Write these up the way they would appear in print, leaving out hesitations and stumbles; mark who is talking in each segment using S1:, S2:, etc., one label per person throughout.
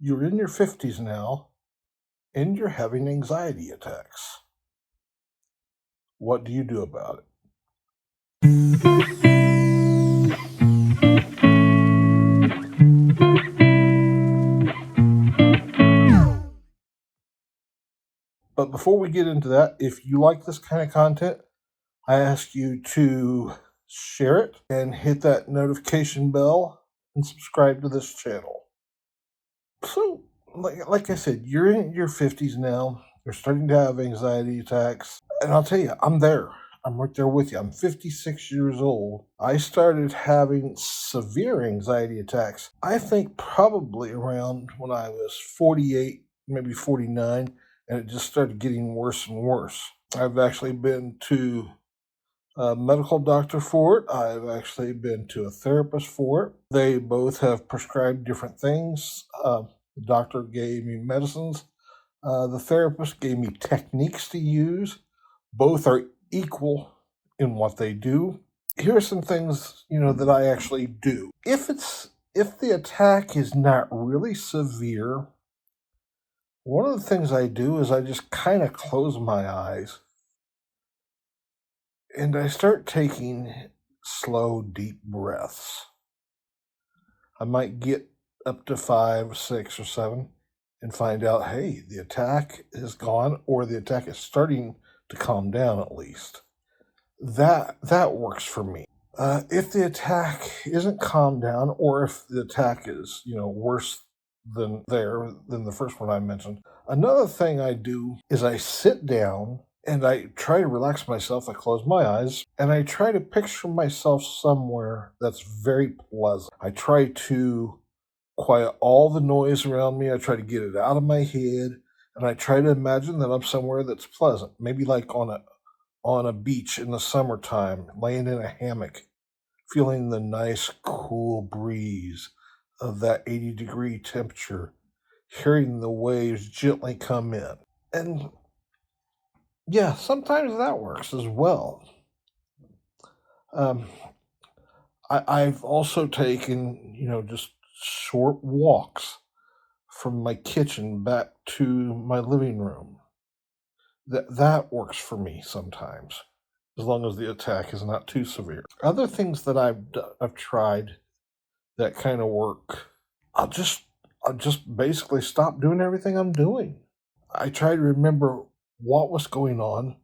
S1: You're in your 50s now and you're having anxiety attacks. What do you do about it? But before we get into that, if you like this kind of content, I ask you to share it and hit that notification bell and subscribe to this channel. So, like I said, you're in your 50s now. You're starting to have anxiety attacks. And I'll tell you, I'm there. I'm right there with you. I'm 56 years old. I started having severe anxiety attacks, I think probably around when I was 48, maybe 49, and it just started getting worse and worse. I've actually been to a medical doctor for it. I've actually been to a therapist for it. They both have prescribed different things. The doctor gave me medicines. The therapist gave me techniques to use. Both are equal in what they do. Here are some things, that I actually do. If the attack is not really severe, one of the things I do is I just kind of close my eyes and I start taking slow, deep breaths. I might get up to 5, 6, or 7 and find out, hey, the attack is gone or the attack is starting to calm down at least. That works for me. If the attack isn't calmed down or if the attack is, worse than the first one I mentioned, another thing I do is I sit down and I try to relax myself. I close my eyes and I try to picture myself somewhere that's very pleasant. I try to quiet all the noise around me. I try to get it out of my head and I try to imagine that I'm somewhere that's pleasant, maybe like on a beach in the summertime, laying in a hammock, feeling the nice cool breeze of that 80-degree temperature, hearing the waves gently come in. And yeah, sometimes that works as well. Um, I've also taken, just short walks from my kitchen back to my living room. That works for me sometimes, as long as the attack is not too severe. Other things that I've tried that kind of work, I'll just I'll just basically stop doing everything I'm doing. I try to remember what was going on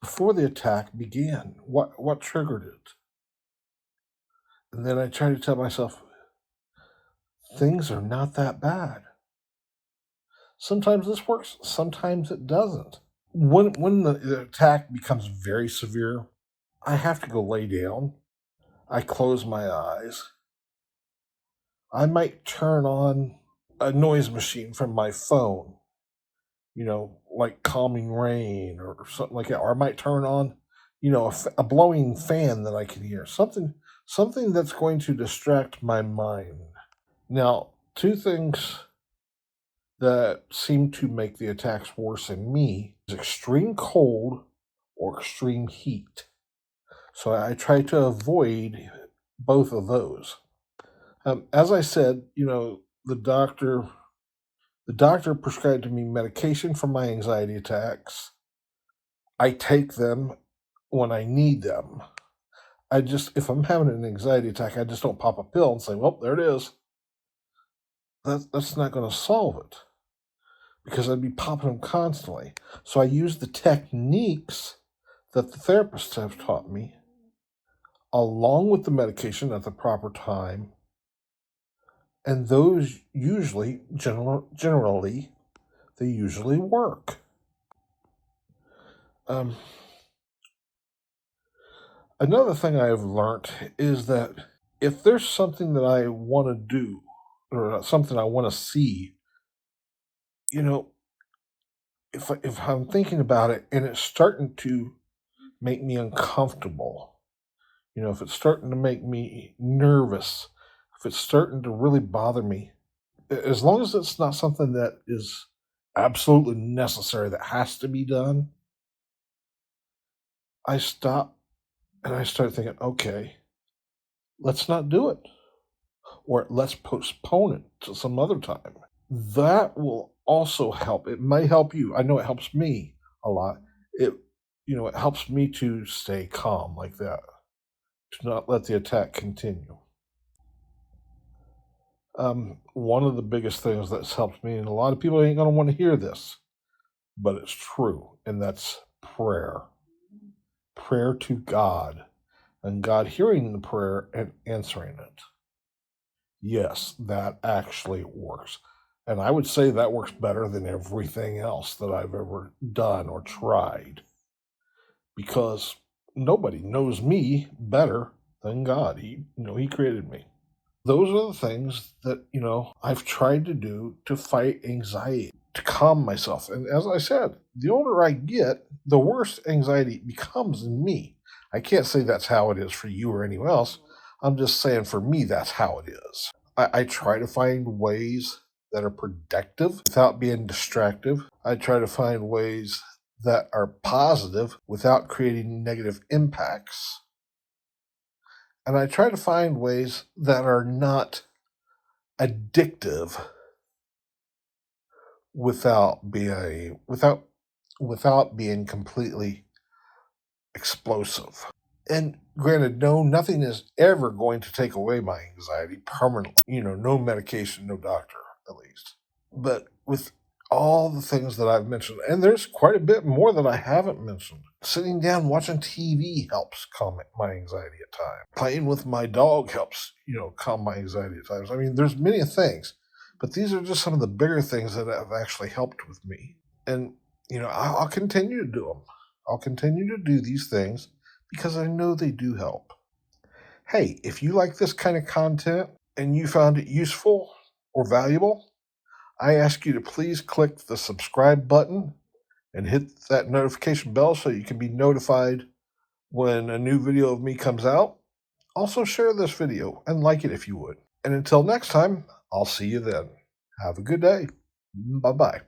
S1: before the attack began. What triggered it? And then I try to tell myself things are not that bad. Sometimes this works, sometimes it doesn't. When the attack becomes very severe, I have to go lay down. I close my eyes. I might turn on a noise machine from my phone, like calming rain or something like that. Or I might turn on, a blowing fan that I can hear. Something that's going to distract my mind. Now, two things that seem to make the attacks worse in me is extreme cold or extreme heat. So I try to avoid both of those. As I said, the doctor prescribed to me medication for my anxiety attacks. I take them when I need them. If I'm having an anxiety attack, I just don't pop a pill and say, well, there it is. That's not going to solve it because I'd be popping them constantly. So I use the techniques that the therapists have taught me along with the medication at the proper time. And those generally, they usually work. Um, Another thing I've learned is that if there's something that I want to do or something I want to see, you know, if I'm thinking about it and it's starting to make me uncomfortable, if it's starting to make me nervous, if it's starting to really bother me, as long as it's not something that is absolutely necessary that has to be done, I stop and I start thinking, okay, let's not do it or let's postpone it to some other time. That will also help. It may help you. I know it helps me a lot. It it helps me to stay calm like that, to not let the attack continue. One of the biggest things that's helped me, and a lot of people ain't gonna want to hear this, but it's true, and that's prayer. Prayer to God, and God hearing the prayer and answering it. Yes, that actually works. And I would say that works better than everything else that I've ever done or tried because nobody knows me better than God. He created me. Those are the things that, I've tried to do to fight anxiety, to calm myself. And as I said, the older I get, the worse anxiety becomes in me. I can't say that's how it is for you or anyone else. I'm just saying for me, that's how it is. I try to find ways that are productive without being distractive. I try to find ways that are positive without creating negative impacts. And I try to find ways that are not addictive without being completely explosive. And granted, no, nothing is ever going to take away my anxiety permanently. No medication, no doctor, at least. But with all the things that I've mentioned, and there's quite a bit more that I haven't mentioned. Sitting down watching TV helps calm my anxiety at times. Playing with my dog helps, calm my anxiety at times. I mean, there's many things, but these are just some of the bigger things that have actually helped with me. And, I'll continue to do them. I'll continue to do these things because I know they do help. Hey, if you like this kind of content and you found it useful or valuable, I ask you to please click the subscribe button and hit that notification bell so you can be notified when a new video of me comes out. Also, share this video and like it if you would. And until next time, I'll see you then. Have a good day. Bye bye.